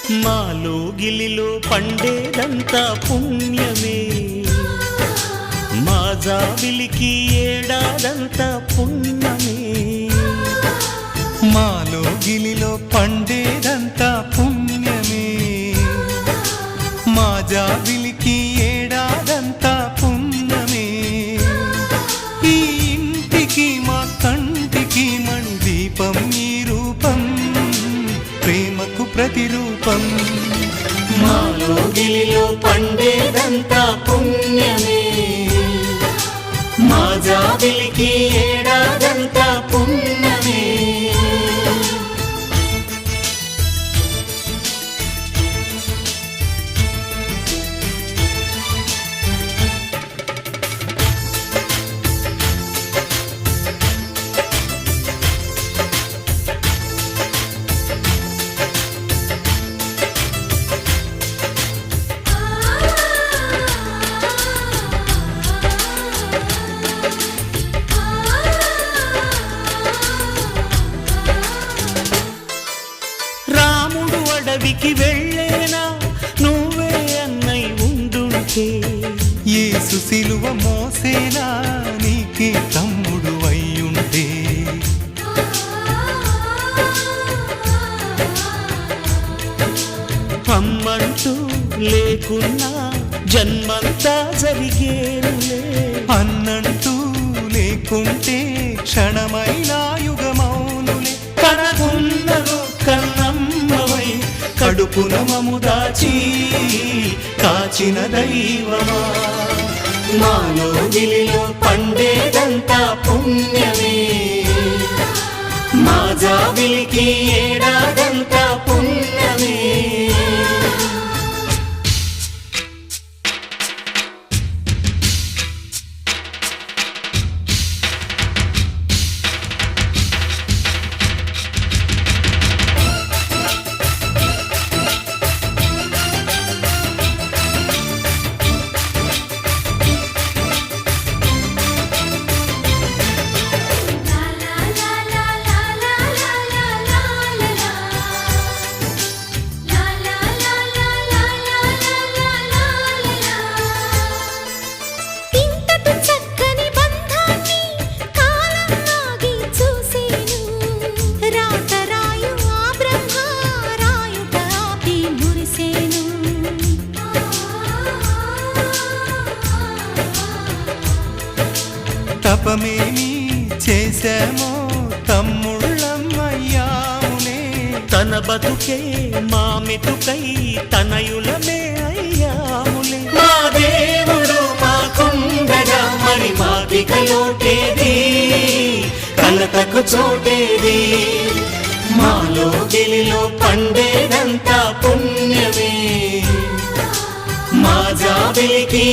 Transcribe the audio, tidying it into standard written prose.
మాలో గిలిలో పండేదంతా పుణ్యమే, మా జాబిలికి ఏడాదంతా పుణ్యమే. మాలో గిలిలో పండేదంతా పుణ్యమే, మా జాబిలికి ఏడాదంతా పుణ్యమే. ఈ ఇంటికి మా కంటికి మణి దీపం ఈ రూపం, ప్రేమకు ప్రతిరూపం. మాలో గిలిలో పండేదంతా పుణ్యమే, మా జాబిలికి ఏడాదంతా పుణ్యమే. రాముడు అడవికి వెళ్ళేనా నువ్వే అన్నై ఉండుంటే, యేసు సిలువ మోసేనా నీకే తమ్ముడు అయ్యుంటే. అమ్మంటూ లేకున్నా జన్మంతా జరిగేనులే, అన్నంటూ లేకుంటే క్షణమైన యుగమౌనులే. కనకున్నదో కన్నమ్మవై కడుపున మము దాచి కాచిన దైవమా. మాలో గిలిలో పండేదంతా పుణ్యమే, మా జాబిలికి ఏడాదంతా పుణ్యమే. తపమేమి చేశామో తమ్ముళ్ళమయ్యాములే, తన బతుకే మా మెతుకై తనయులమే అయ్యాములే. మా దేవుడు మాకుండగా మరి మాకిక లోటేది, కలతకు చోటేది. మాలో గిలిలో పండేదంతా పుణ్యమే, మా జాబిలికి